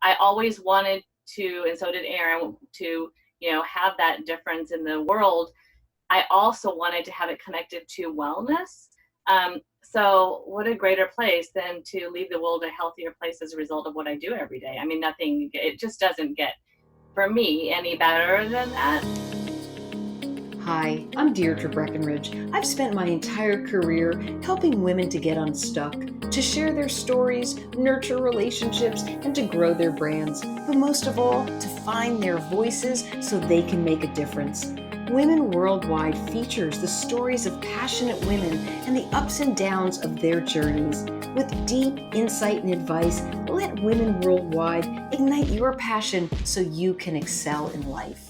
I always wanted to, and so did Aaron, to, have that difference in the world. I also wanted to have it connected to wellness. So what a greater place than to leave the world a healthier place as a result of what I do every day. I mean, it just doesn't get, for me, any better than that. Hi, I'm Deirdre Breckenridge. I've spent my entire career helping women to get unstuck, to share their stories, nurture relationships, and to grow their brands. But most of all, to find their voices so they can make a difference. Women Worldwide features the stories of passionate women and the ups and downs of their journeys. With deep insight and advice, let Women Worldwide ignite your passion so you can excel in life.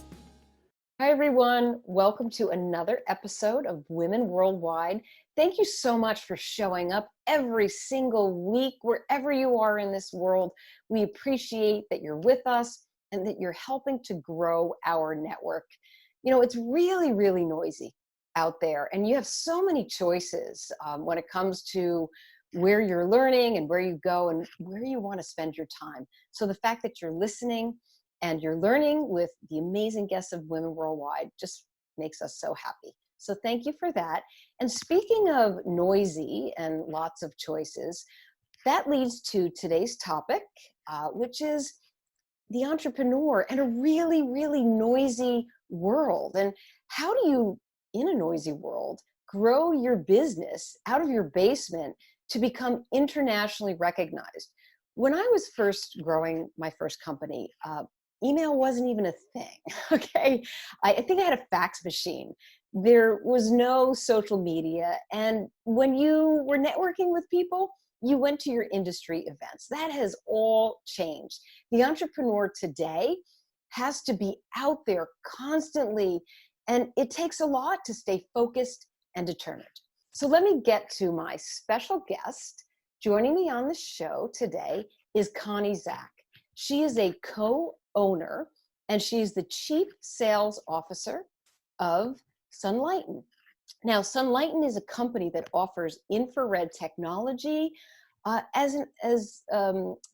Hi, everyone. Welcome to another episode of Women Worldwide. Thank you so much for showing up every single week, wherever you are in this world. We appreciate that you're with us and that you're helping to grow our network. It's really, really noisy out there, and you have so many choices when it comes to where you're learning and where you go and where you want to spend your time. So the fact that you're listening and you're learning with the amazing guests of Women Worldwide just makes us so happy. So thank you for that. And speaking of noisy and lots of choices, that leads to today's topic, which is the entrepreneur and a really, really noisy world. And how do you, in a noisy world, grow your business out of your basement to become internationally recognized? When I was first growing my first company, email wasn't even a thing, okay? I think I had a fax machine. There was no social media. And when you were networking with people, you went to your industry events. That has all changed. The entrepreneur today has to be out there constantly, and it takes a lot to stay focused and determined. So let me get to my special guest. Joining me on the show today is Connie Zack. She is a co-owner, and she's the Chief Sales Officer of Sunlighten. Now, Sunlighten is a company that offers infrared technology for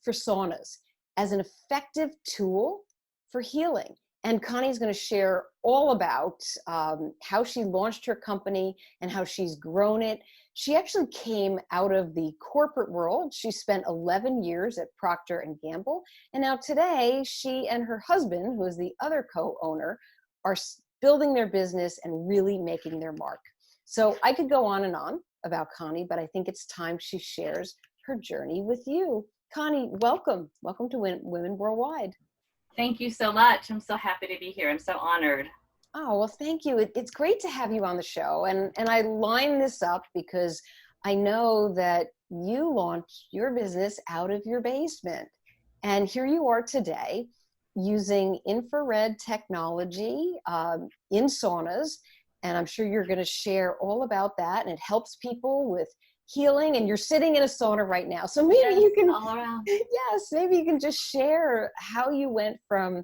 saunas as an effective tool for healing. And Connie's going to share all about how she launched her company and how she's grown it. She actually came out of the corporate world. She spent 11 years at Procter & Gamble. And now today, she and her husband, who is the other co-owner, are building their business and really making their mark. So I could go on and on about Connie, but I think it's time she shares her journey with you. Connie, welcome. Welcome to Women Worldwide. Thank you so much. I'm so happy to be here. I'm so honored. Oh, well, thank you. It's great to have you on the show. And I line this up because I know that you launched your business out of your basement. And here you are today using infrared technology in saunas. And I'm sure you're going to share all about that. And it helps people with healing. And you're sitting in a sauna right now. So maybe you can, all around. Yes, maybe you can just share how you went from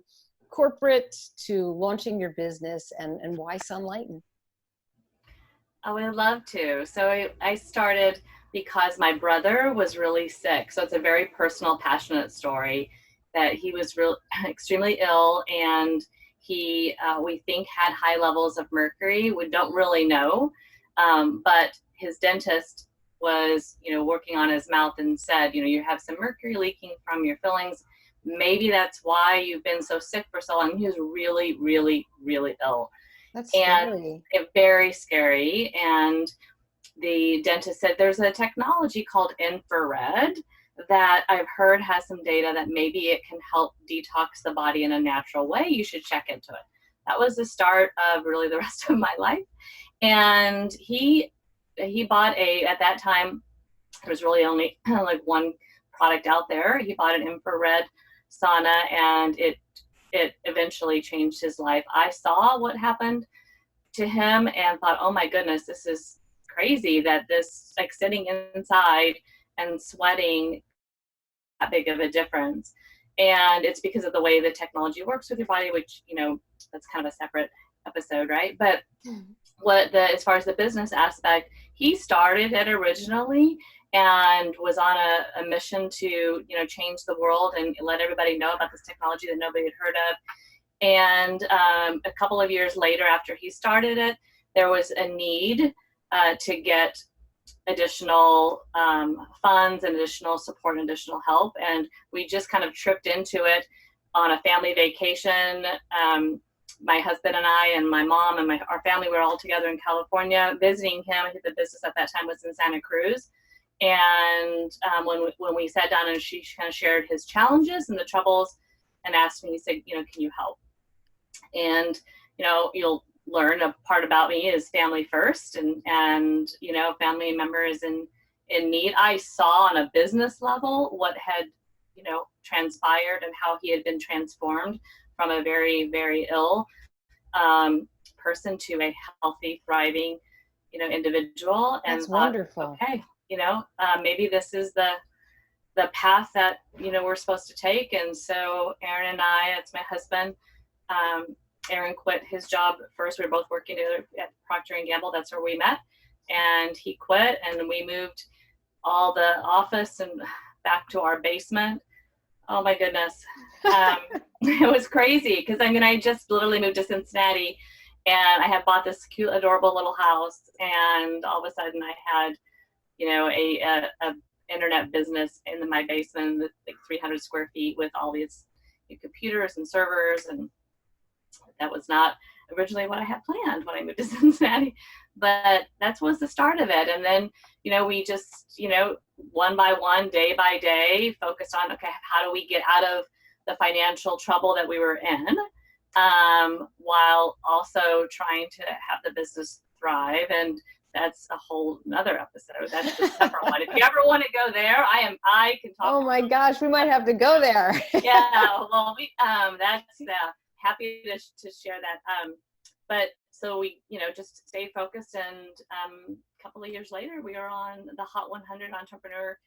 corporate to launching your business and why Sunlighten. I would love to. So I started because my brother was really sick. So it's a very personal, passionate story that he was extremely ill, and he, we think, had high levels of mercury. We don't really know, but his dentist was, working on his mouth and said, you have some mercury leaking from your fillings. Maybe that's why you've been so sick for so long. He was really, really, really ill. That's scary. And very scary. And the dentist said, there's a technology called infrared that I've heard has some data that maybe it can help detox the body in a natural way. You should check into it. That was the start of really the rest of my life. And he bought at that time, there was really only like one product out there. He bought an infrared sauna, and it eventually changed his life. I saw what happened to him and thought, oh my goodness, this is crazy that this, like, sitting inside and sweating, that big of a difference. And it's because of the way the technology works with your body, which, that's kind of a separate episode, right? But as far as the business aspect, he started it originally and was on a mission to, change the world and let everybody know about this technology that nobody had heard of. And a couple of years later, after he started it, there was a need to get additional funds and additional support and additional help. And we just kind of tripped into it on a family vacation. My husband and I and my mom and our family were all together in California visiting him. The business at that time was in Santa Cruz. And when we sat down and she kind of shared his challenges and the troubles and asked me, he said, can you help? And, you'll learn a part about me is family first and family members in need. I saw on a business level what had, transpired and how he had been transformed from a very, very ill person to a healthy, thriving, individual. That's and thought, wonderful. okay, maybe this is the path that, we're supposed to take. And so Aaron and I, it's my husband, Aaron quit his job first. We were both working together at Procter & Gamble. That's where we met. And he quit, and we moved all the office and back to our basement. Oh my goodness. It was crazy because I just literally moved to Cincinnati, and I had bought this cute, adorable little house. And all of a sudden I had, a internet business in my basement, like 300 square feet with all these computers and servers, and that was not originally what I had planned when I moved to Cincinnati, but that was the start of it. And then, we just, one by one, day by day, focused on, okay, how do we get out of the financial trouble that we were in, while also trying to have the business thrive. And that's a whole nother episode. That's a separate one. If you ever want to go there, I can talk. Oh my gosh, we might have to go there. Yeah, well, that's happy to share that. But so we, just stayed focused, and a couple of years later, we are on the Hot 100 Entrepreneur,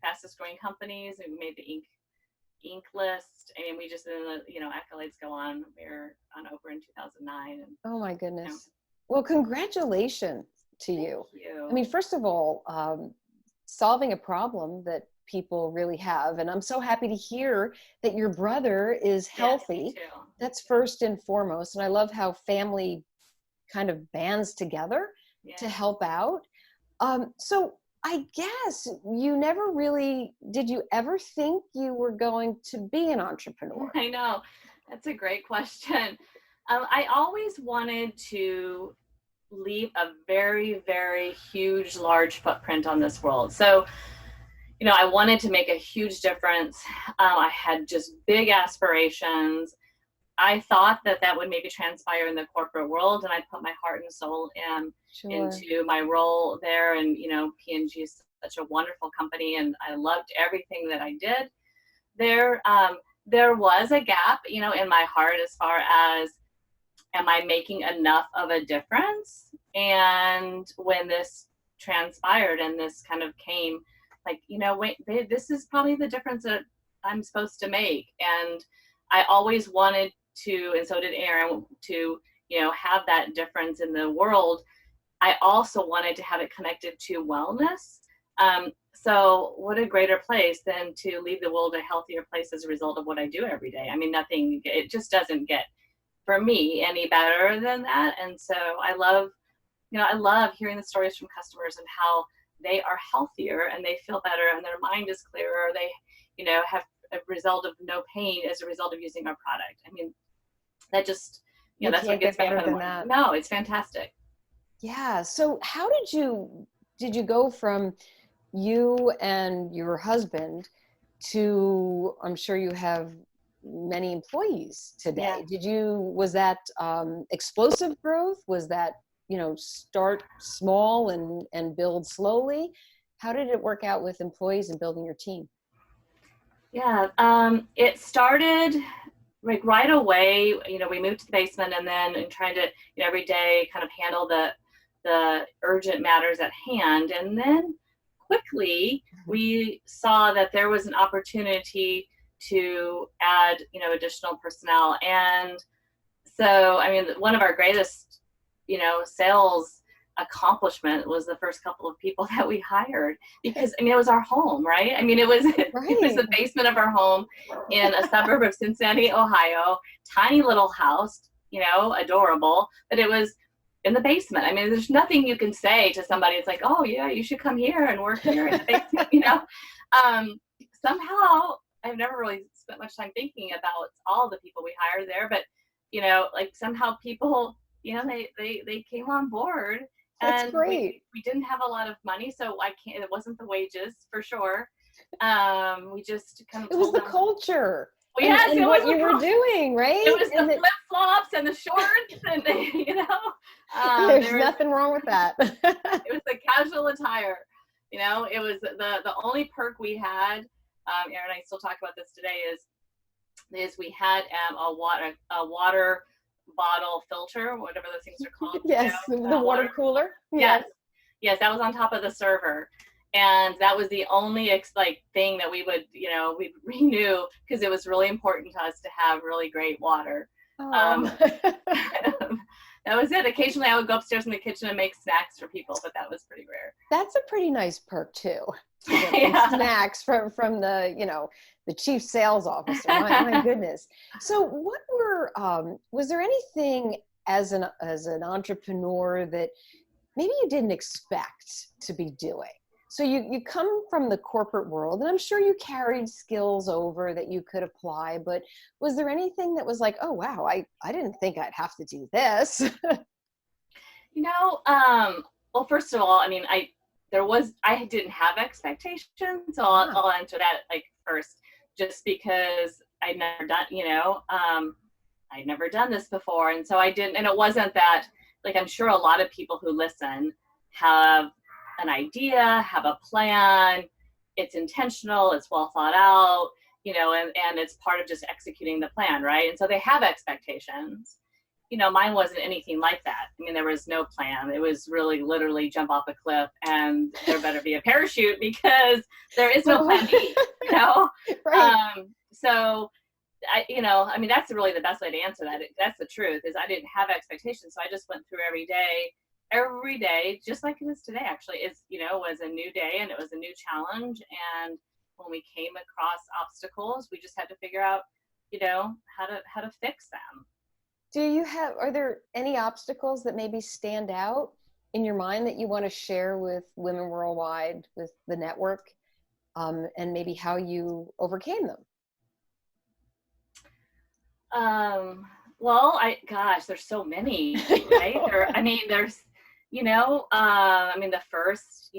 fastest growing companies, and we made the Inc. list, and we just, accolades go on. We're on Oprah in 2009. And, oh my goodness. Well, congratulations to you. Thank you. I mean, first of all, solving a problem that people really have. And I'm so happy to hear that your brother is healthy. Yeah, that's first and foremost. And I love how family kind of bands together to help out. So I guess you never really, did you ever think you were going to be an entrepreneur? I know. That's a great question. I always wanted to leave a very, very huge, large footprint on this world. So, I wanted to make a huge difference. I had just big aspirations. I thought that would maybe transpire in the corporate world, and I put my heart and soul into my role there. And, P&G is such a wonderful company, and I loved everything that I did there. There was a gap, in my heart as far as, am I making enough of a difference? And when this transpired and this kind of came, like, this is probably the difference that I'm supposed to make. And I always wanted to, and so did Aaron, to, have that difference in the world. I also wanted to have it connected to wellness. So what a greater place than to leave the world a healthier place as a result of what I do every day. I mean, it just doesn't get, for me, any better than that. And so I love hearing the stories from customers and how they are healthier and they feel better and their mind is clearer. They, have a result of no pain as a result of using our product. I mean, that just, that's what gets better than that. No, it's fantastic. Yeah. So how did you go from you and your husband to, I'm sure you have many employees today. Yeah. Was that explosive growth? Was that, start small and build slowly? How did it work out with employees and building your team? Yeah, it started like right away. We moved to the basement, and then trying to, every day kind of handle the urgent matters at hand. And then quickly we saw that there was an opportunity to add, additional personnel. And so, I mean, one of our greatest, sales accomplishment was the first couple of people that we hired, because I mean, it was our home, right? I mean, it was Right. the basement of our home in a suburb of Cincinnati, Ohio, tiny little house, adorable, but it was in the basement. I mean, there's nothing you can say to somebody. It's like, oh yeah, you should come here and work here in the basement. Somehow I've never really spent much time thinking about all the people we hired there, but like somehow people, they came on board, That's and great. we didn't have a lot of money, so it wasn't the wages for sure. We just kind of It was told the them, culture well, yes, and what you were doing, it right? was the And flip flops and the shorts, and there's there was nothing wrong with that. it was the casual attire. It was the only perk we had. Aaron and I still talk about this today. Is we had a water bottle filter, whatever those things are called. Yes, the water cooler. Yes, yes, that was on top of the server, and that was the only thing that we would we renew, because it was really important to us to have really great water. Oh. That was it. Occasionally, I would go upstairs in the kitchen and make snacks for people, but that was pretty rare. That's a pretty nice perk too. To get Yeah. snacks from the chief sales officer. My goodness. So what was there anything as an entrepreneur that maybe you didn't expect to be doing? So you come from the corporate world, and I'm sure you carried skills over that you could apply, but was there anything that was like, oh wow, I didn't think I'd have to do this? Well, first of all, I mean, I didn't have expectations, so I'll answer that first, just because I'd never done this before, and so I didn't, and it wasn't that, I'm sure a lot of people who listen have an idea, have a plan, it's intentional, it's well thought out, and it's part of just executing the plan, right? And so they have expectations. Mine wasn't anything like that. I mean, there was no plan. It was really literally jump off a cliff and there better be a parachute, because there is no plan B, Right. So I mean, that's really the best way to answer that. That's the truth, is I didn't have expectations. So I just went through every day, just like it is today, actually, was a new day, and it was a new challenge. And when we came across obstacles, we just had to figure out, how to fix them. Are there any obstacles that maybe stand out in your mind that you want to share with women worldwide, with the network, and maybe how you overcame them? Well, there's so many, right? There's, the first,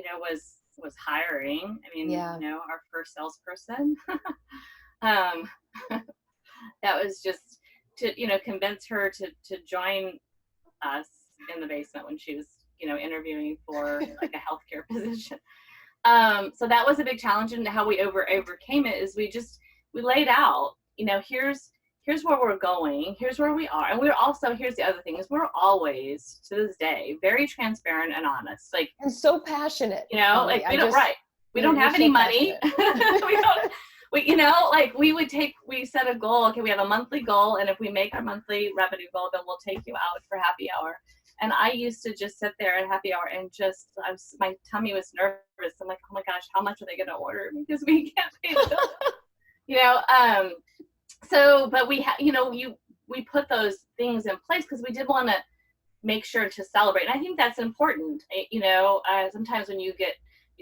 was hiring. I mean, Yeah. our first salesperson, um, that was just to, convince her to join us in the basement when she was, interviewing for a healthcare position. So that was a big challenge, and how we overcame it is we laid out, here's where we're going, here's where we are. And here's the other thing, is we're always, to this day, very transparent and honest. And so passionate. We don't have any money. We set a goal. Okay, we have a monthly goal, and if we make our monthly revenue goal, then we'll take you out for happy hour. And I used to just sit there at happy hour and my tummy was nervous. I'm like, oh my gosh, how much are they going to order? Because we can't pay the bill. But we put those things in place because we did want to make sure to celebrate. And I think that's important. Sometimes when you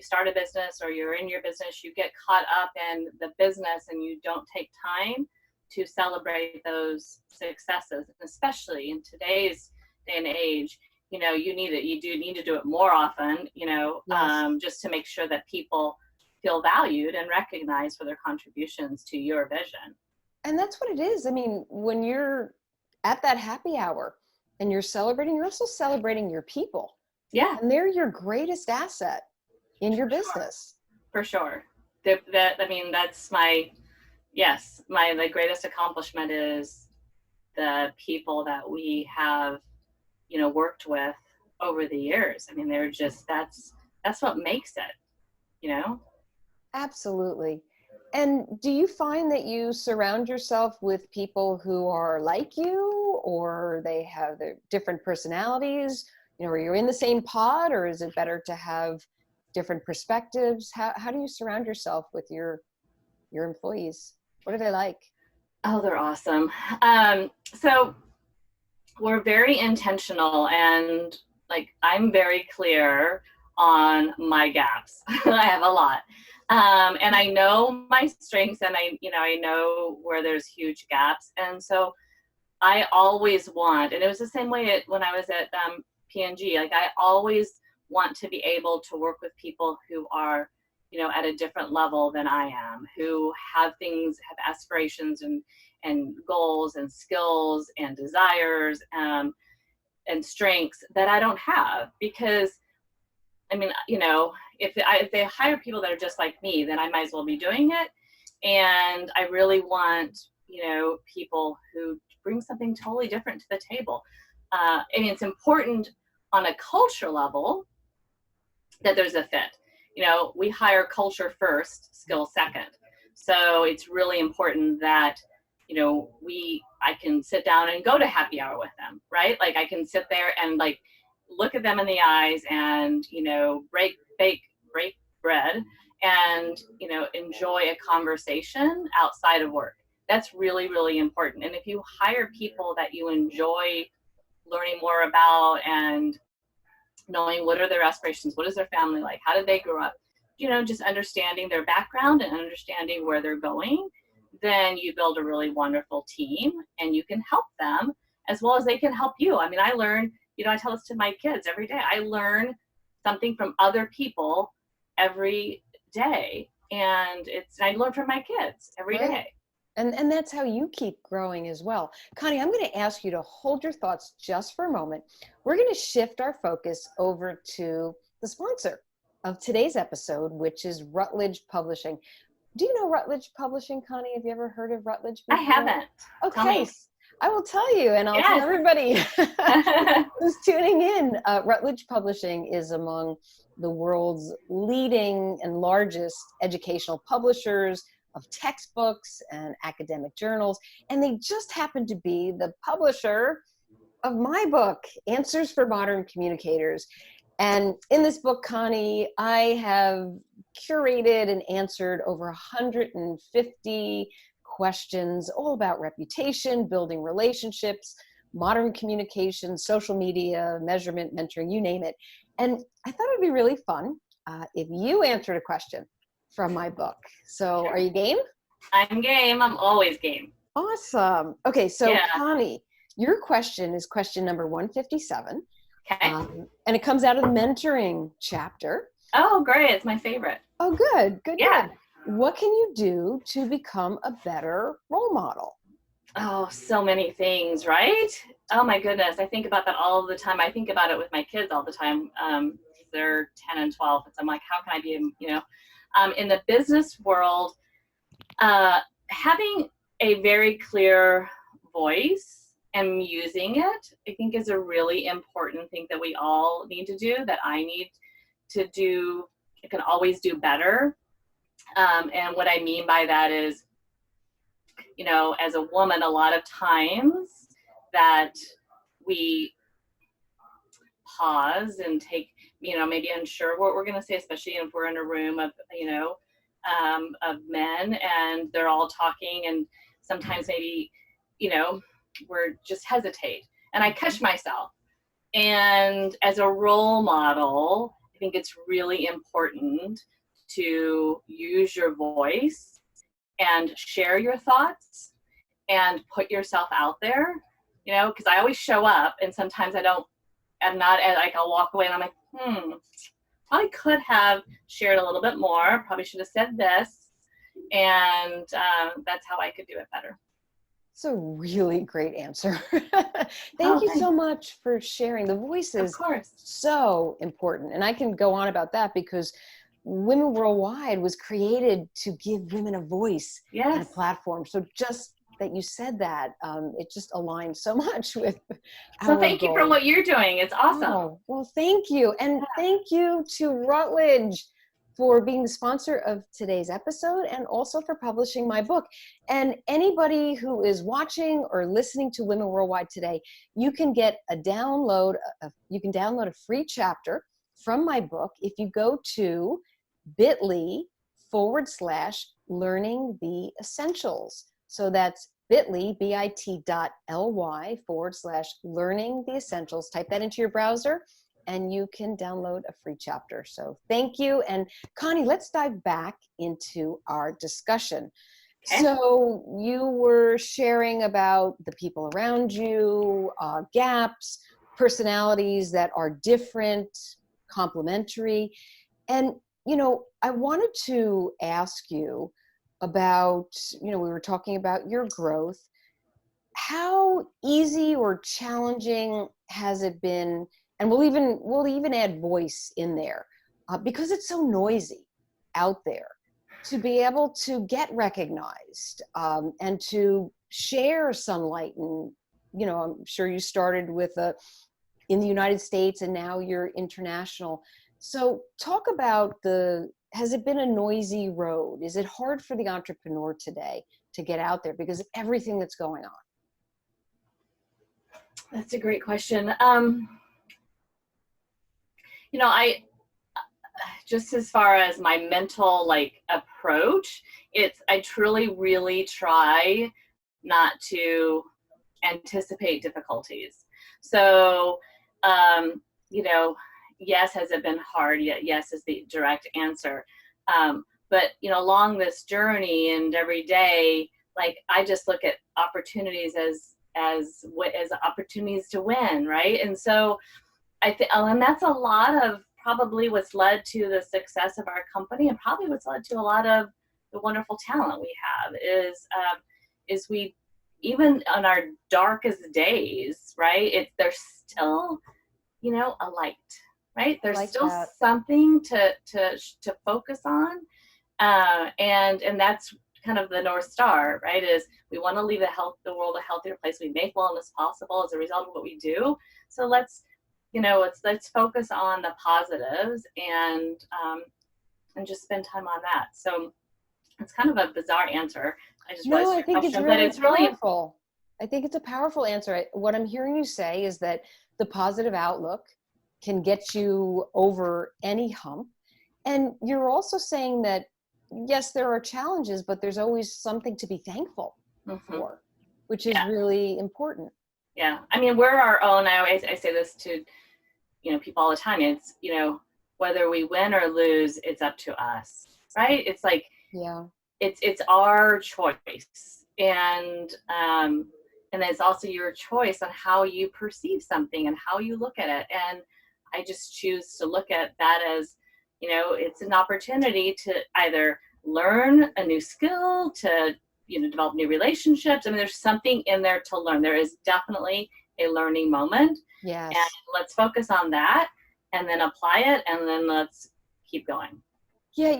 start a business, or you're in your business, you get caught up in the business and you don't take time to celebrate those successes. And especially in today's day and age, you do need to do it more often, Yes. just to make sure that people feel valued and recognized for their contributions to your vision. And that's what it is. I mean, when you're at that happy hour and you're celebrating, you're also celebrating your people. Yeah. And they're your greatest asset in your business. For sure. That's my greatest accomplishment is the people that we have, worked with over the years. I mean, they're just, that's what makes it. Absolutely. And do you find that you surround yourself with people who are like you, or they have their different personalities? are you in the same pod, or is it better to have different perspectives? How do you surround yourself with your employees? What are they like? Oh, they're awesome. So we're very intentional, and like I'm very clear on my gaps. I have a lot. And I know my strengths, and I know where there's huge gaps. And so I always want, and it was the same way when I was at P&G, like I always want to be able to work with people who are, at a different level than I am, who have aspirations and goals and skills and desires and strengths that I don't have. Because I mean, if they hire people that are just like me, then I might as well be doing it. And I really want, people who bring something totally different to the table. I mean, it's important on a culture level that there's a fit. We hire culture first, skill second. So it's really important that, I can sit down and go to happy hour with them, right? Like I can sit there and like look at them in the eyes and, break bread and, enjoy a conversation outside of work. That's really, really important. And if you hire people that you enjoy learning more about and knowing what are their aspirations, what is their family like, how did they grow up, just understanding their background and understanding where they're going, then you build a really wonderful team and you can help them as well as they can help you. I mean, I learn, I tell this to my kids every day, I learn something from other people every day. And I learn from my kids every Right. day. And that's how you keep growing as well. Connie, I'm going to ask you to hold your thoughts just for a moment. We're going to shift our focus over to the sponsor of today's episode, which is Routledge Publishing. Do you know Routledge Publishing, Connie? Have you ever heard of Routledge before? I haven't. Okay, I will tell you, and I'll tell everybody who's tuning in. Routledge Publishing is among the world's leading and largest educational publishers of textbooks and academic journals, and they just happen to be the publisher of my book, Answers for Modern Communicators. And in this book, Connie, I have curated and answered over 150 questions all about reputation, building relationships, modern communication, social media, measurement, mentoring, you name it. And I thought it'd be really fun if you answered a question from my book. So Are you game? I'm game. I'm always game. Awesome. Okay, so Connie, your question is question number 157. Okay. And it comes out of the mentoring chapter. Oh, great. It's my favorite. Oh, good. Good. What can you do to become a better role model? Oh, so many things, right? Oh my goodness. I think about that all the time. I think about it with my kids all the time. They're 10 and 12. And so I'm like, how can I be, in the business world, having a very clear voice and using it, I think is a really important thing that we all need to do, that I need to do. I can always do better. And what I mean by that is, as a woman, a lot of times that we pause and take, maybe unsure what we're going to say, especially if we're in a room of, of men and they're all talking, and sometimes maybe, we're just hesitate. And I catch myself. And as a role model, I think it's really important to use your voice and share your thoughts and put yourself out there, because I always show up and sometimes I'm not like, I'll walk away and I'm like, probably could have shared a little bit more, probably should have said this. And that's how I could do it better. It's a really great answer. Thank you so much for sharing. The voice is so important. And I can go on about that because Women Worldwide was created to give women a voice and a platform. So just that you said that, it just aligns so much with our So thank you for what you're doing. It's awesome. Oh, well, thank you. And thank you to Routledge for being the sponsor of today's episode and also for publishing my book. And anybody who is watching or listening to Women Worldwide today, you can get you can download a free chapter from my book if you go to bit.ly/learning the essentials. So that's bit.ly/learning the essentials. Type that into your browser and you can download a free chapter. So thank you. And Connie, let's dive back into our discussion. Okay. So you were sharing about the people around you, gaps, personalities that are different, complementary. And, I wanted to ask you about, we were talking about your growth. How easy or challenging has it been? And we'll even add voice in there because it's so noisy out there to be able to get recognized and to share Sunlighten. I'm sure you started in the United States and now you're international. So talk about has it been a noisy road? Is it hard for the entrepreneur today to get out there because of everything that's going on? That's a great question. I just as far as my mental approach, I truly really try not to anticipate difficulties. So, yes, has it been hard? Yes is the direct answer. But along this journey and every day, I just look at opportunities as opportunities to win, right? And so and that's a lot of probably what's led to the success of our company, and probably what's led to a lot of the wonderful talent we have is we, even on our darkest days, right? There's still, a light, right? There's still something to focus on, and that's kind of the North Star, right? Is we want to leave the world a healthier place. We make wellness possible as a result of what we do. So let's focus on the positives and just spend time on that. So it's kind of a bizarre answer. I think it's really powerful. I think it's a powerful answer. What I'm hearing you say is that the positive outlook can get you over any hump. And you're also saying that, yes, there are challenges, but there's always something to be thankful for, which is really important. Yeah. I mean, we're our own, I say this to, people all the time. It's, whether we win or lose, it's up to us, right? It's it's our choice. And it's also your choice on how you perceive something and how you look at it. And I just choose to look at that as, it's an opportunity to either learn a new skill, to, develop new relationships. I mean, there's something in there to learn. There is definitely a learning moment. Yes. And let's focus on that and then apply it, and then let's keep going. Yeah,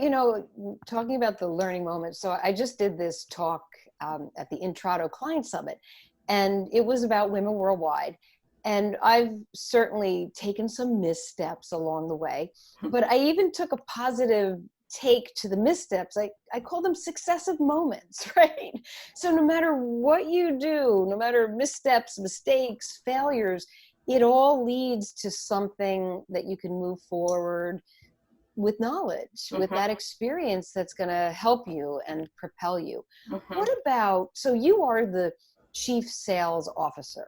talking about the learning moment. So I just did this talk at the Intrado Client Summit, and it was about women worldwide. And I've certainly taken some missteps along the way, but I even took a positive take to the missteps. I call them successive moments, right? So no matter what you do, no matter missteps, mistakes, failures, it all leads to something that you can move forward with knowledge, with that experience that's going to help you and propel you. What about, so you are the chief sales officer.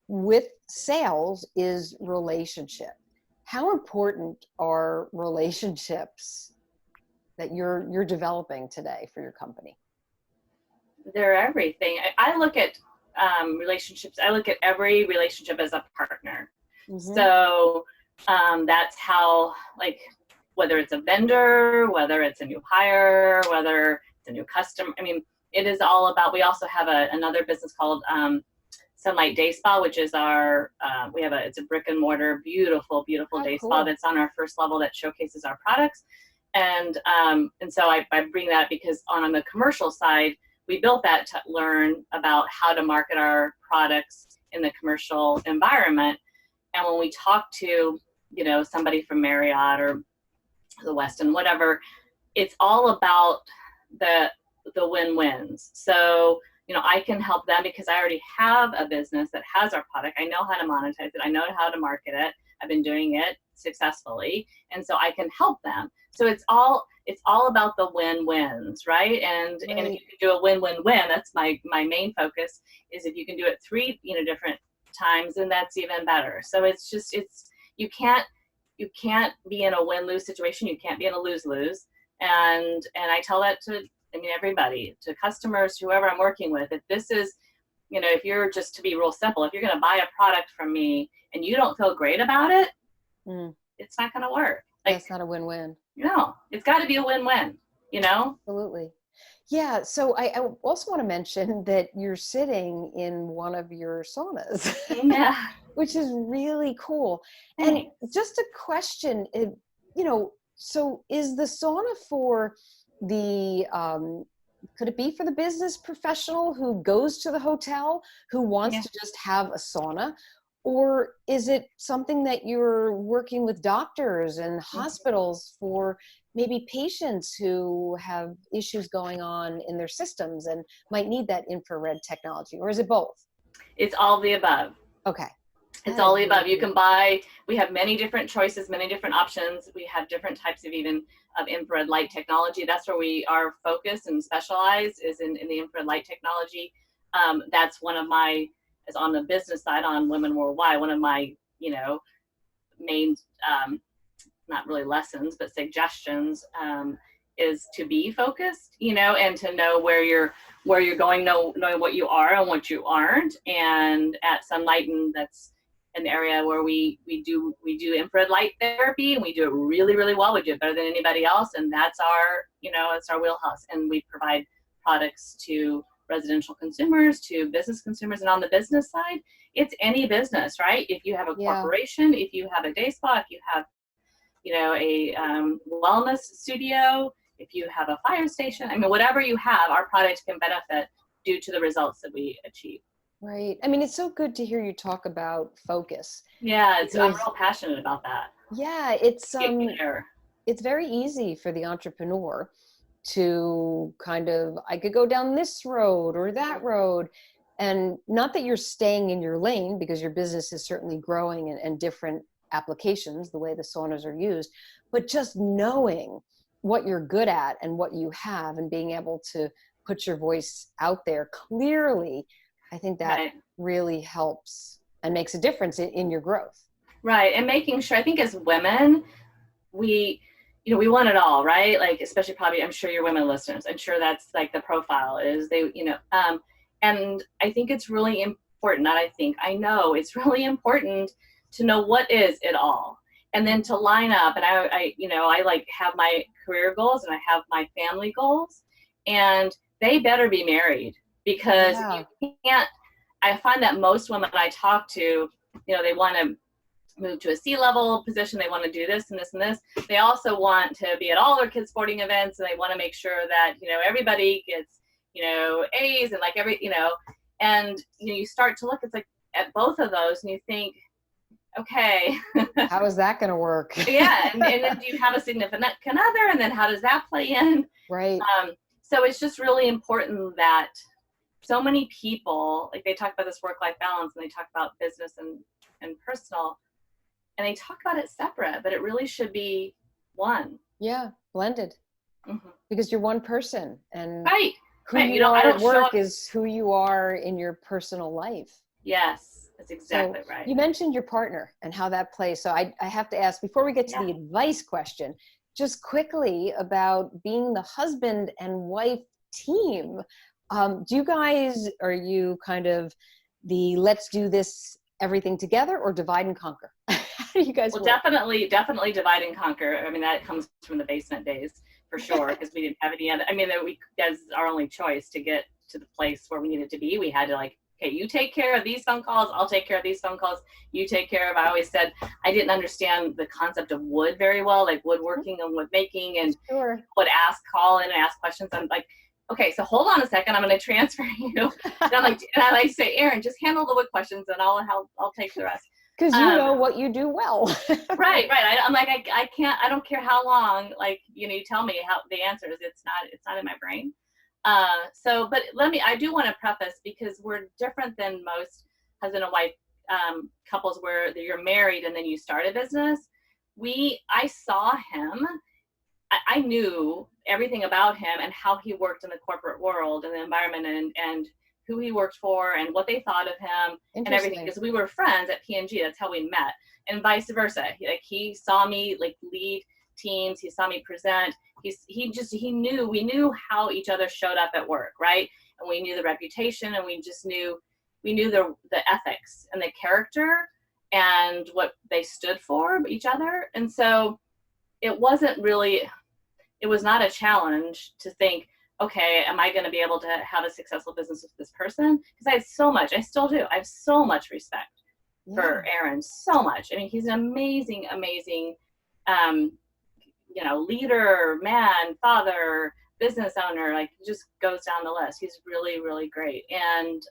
With sales is relationship. How important are relationships that you're developing today for your company? They're everything. I look at relationships. I look at every relationship as a partner. So that's how, whether it's a vendor, whether it's a new hire, whether it's a new customer. I mean, it is all about, we also have another business called Sunlight Day Spa, which is our, it's a brick and mortar, beautiful day spa that's on our first level that showcases our products. And so I bring that up because on the commercial side, we built that to learn about how to market our products in the commercial environment. And when we talk to, somebody from Marriott or the Westin, whatever. It's all about the win-wins. So, I can help them because I already have a business that has our product. I know how to monetize it. I know how to market it. I've been doing it successfully. And so I can help them. So it's all about the win-wins, right? And Right. if you can do a win-win-win, that's my main focus, is if you can do it 3, different times, then that's even better. So you can't be in a win-lose situation. You can't be in a lose-lose. And I tell that to, everybody, to customers, whoever I'm working with. If this is, if you're, just to be real simple, if you're going to buy a product from me and you don't feel great about it, it's not going to work. That's not a win-win. No, it's got to be a win-win, Absolutely. Yeah. So I also want to mention that you're sitting in one of your saunas, Yeah. which is really cool. Thanks. And just a question, so is the sauna for the, could it be for the business professional who goes to the hotel, who wants to just have a sauna? Or is it something that you're working with doctors and hospitals for maybe patients who have issues going on in their systems and might need that infrared technology? Or is it both? It's all the above. Okay. It's all the above. You can buy, we have many different choices, many different options. We have different types of infrared light technology. That's where we are focused and specialize, is in the infrared light technology. That's one of my, is on the business side, on Women Worldwide, one of my, main, not really lessons, but suggestions, is to be focused, and to know where you're going, know what you are and what you aren't. And at Sunlighten, that's an area where we do infrared light therapy, and we do it really, really well. We do it better than anybody else, and that's our, it's our wheelhouse. And we provide products to residential consumers, to business consumers. And on the business side, it's any business, right? If you have a corporation, if you have a day spa, if you have, a wellness studio, if you have a fire station, whatever you have, our product can benefit due to the results that we achieve. Right. It's so good to hear you talk about focus. Yeah, I'm real passionate about that. Yeah, it's very easy for the entrepreneur to kind of, I could go down this road or that road. And not that you're staying in your lane, because your business is certainly growing and different applications, the way the saunas are used, but just knowing what you're good at and what you have and being able to put your voice out there clearly, I think that really helps and makes a difference in your growth. Right. And making sure, I think as women, we want it all, right? Like, especially probably, I'm sure your women listeners, I'm sure that's like the profile is they, and I think it's really important, I know it's really important to know what is it all, and then to line up. And I like have my career goals and I have my family goals, and they better be married, because you can't, I find that most women I talk to, they want to move to a C-level position, they want to do this and this and this. They also want to be at all their kids' sporting events, and they want to make sure that, everybody gets, A's, and like and you start to look, it's like at both of those, and you think, okay, how is that going to work? Yeah. And then do you have a significant other, and then how does that play in? Right. So it's just really important that so many people, like, they talk about this work-life balance, and they talk about business and personal, and they talk about it separate, but it really should be one. Yeah, blended. Because you're one person, and who you are at work is who you are in your personal life. Yes, that's exactly right. You mentioned your partner and how that plays. So I have to ask, before we get to the advice question, just quickly about being the husband and wife team. Do you guys, are you kind of the let's do this everything together, or divide and conquer? How do you guys work? Definitely divide and conquer. That comes from the basement days, for sure, because we didn't have any other, that's our only choice to get to the place where we needed to be. We had to, like, okay, you take care of these phone calls, I'll take care of these phone calls, you take care of, I always said, I didn't understand the concept of wood very well, like woodworking and wood making, and would call in and ask questions. I'm like, okay, so hold on a second, I'm going to transfer you. And I like to say, Erin, just handle the wood questions, and I'll take the rest. Because you know what you do well. Right. I'm like, I can't, I don't care how long, like, you tell me how the answer is, it's not in my brain. But I do want to preface, because we're different than most husband and wife couples where you're married and then you start a business. I saw him, I knew everything about him and how he worked in the corporate world and the environment, and who he worked for and what they thought of him and everything, because we were friends at P&G. That's how we met, and vice versa. He saw me like lead teams. He saw me present. We knew how each other showed up at work, right? And we knew the reputation, and we knew the ethics and the character and what they stood for each other. And so it was not a challenge to think, okay, am I going to be able to have a successful business with this person? Because I still do. I have so much respect for Aaron, so much. I mean, he's an amazing, amazing, leader, man, father, business owner, like, just goes down the list. He's really, really great. And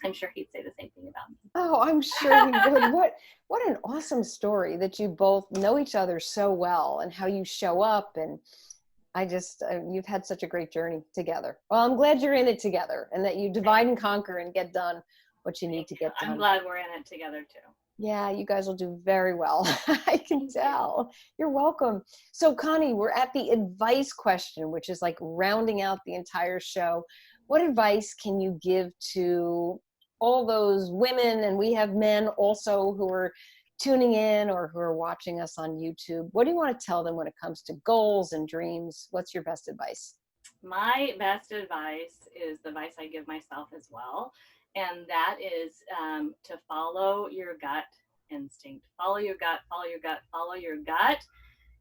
I'm sure he'd say the same thing about me. Oh, I'm sure he would. What an awesome story that you both know each other so well, and how you show up. And you've had such a great journey together. Well, I'm glad you're in it together, and that you divide and conquer and get done what you need to get done. I'm glad we're in it together too. Yeah, you guys will do very well. I can tell. You're welcome. So Connie, we're at the advice question, which is like rounding out the entire show. What advice can you give to all those women, and we have men also who are tuning in or who are watching us on YouTube? What do you want to tell them when it comes to goals and dreams? What's your best advice? My best advice is the advice I give myself as well. And that is to follow your gut instinct. Follow your gut, follow your gut, follow your gut,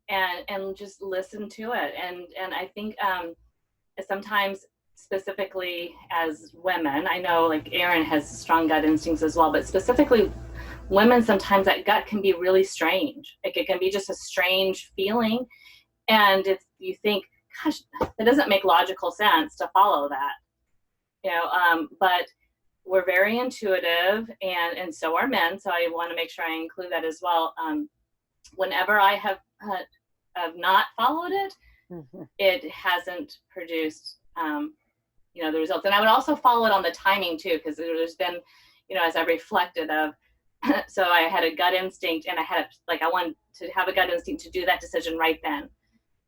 and just listen to it. And I think sometimes, specifically as women, I know like Aaron has strong gut instincts as well, but specifically women, sometimes that gut can be really strange. Like, it can be just a strange feeling. And if you think, gosh, it doesn't make logical sense to follow that, but we're very intuitive, and so are men. So I want to make sure I include that as well. Whenever I have not followed it, it hasn't produced, the results. And I would also follow it on the timing too, because there's been, as I reflected of, so I had a gut instinct, and I wanted to have a gut instinct to do that decision right then.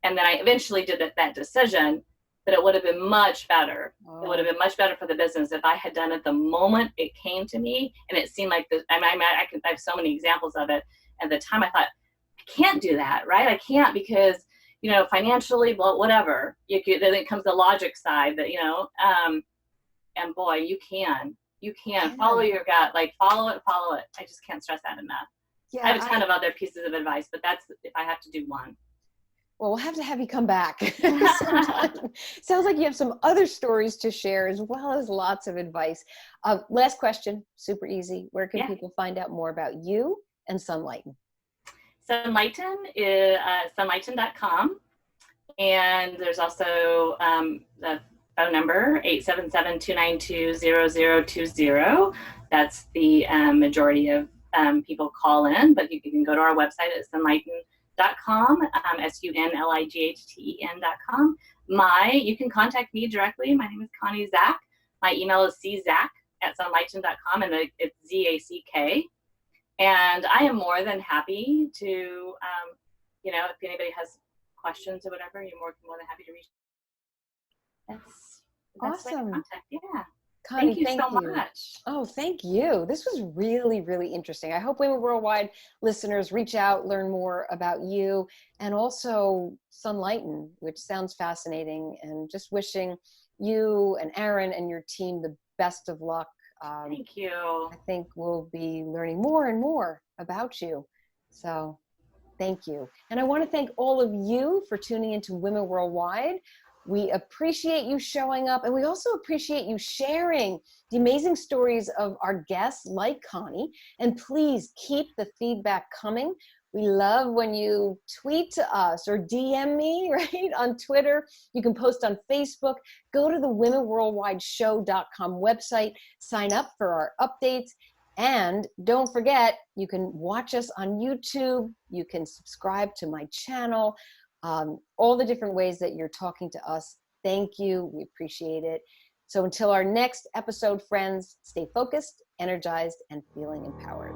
And then I eventually did that decision, but it would have been much better. Oh. It would have been much better for the business if I had done it the moment it came to me. And it seemed like I have so many examples of it. At the time I thought, I can't do that, right? I can't, because, financially, whatever. Then it comes the logic side that, and boy, you can follow your gut, like follow it. I just can't stress that enough. Yeah, I have a ton of other pieces of advice, but that's if I have to do one. Well, we'll have to have you come back sometime. Sounds like you have some other stories to share, as well as lots of advice. Last question, super easy. Where can people find out more about you and Sunlighten? Sunlighten is sunlighten.com. And there's also the phone number, 877-292-0020. That's the majority of people call in, but you can go to our website at sunlighten.com, sunlighten.com. You can contact me directly. My name is Connie Zack. My email is czack@sunlighten.com, and it's ZACK. And I am more than happy to, if anybody has questions or whatever, you're more than happy to reach. That's awesome. Contact. Yeah. Connie, thank you so much. Oh, thank you. This was really, really interesting. I hope Women Worldwide listeners reach out, learn more about you, and also Sunlighten, which sounds fascinating, and just wishing you and Aaron and your team the best of luck. Thank you. I think we'll be learning more and more about you. So thank you. And I want to thank all of you for tuning into Women Worldwide. We appreciate you showing up, and we also appreciate you sharing the amazing stories of our guests like Connie. And please keep the feedback coming. We love when you tweet to us or DM me, right, on Twitter. You can post on Facebook. Go to the womenworldwideshow.com website. Sign up for our updates. And don't forget, you can watch us on YouTube. You can subscribe to my channel. All the different ways that you're talking to us. Thank you. We appreciate it. So until our next episode, friends, stay focused, energized, and feeling empowered.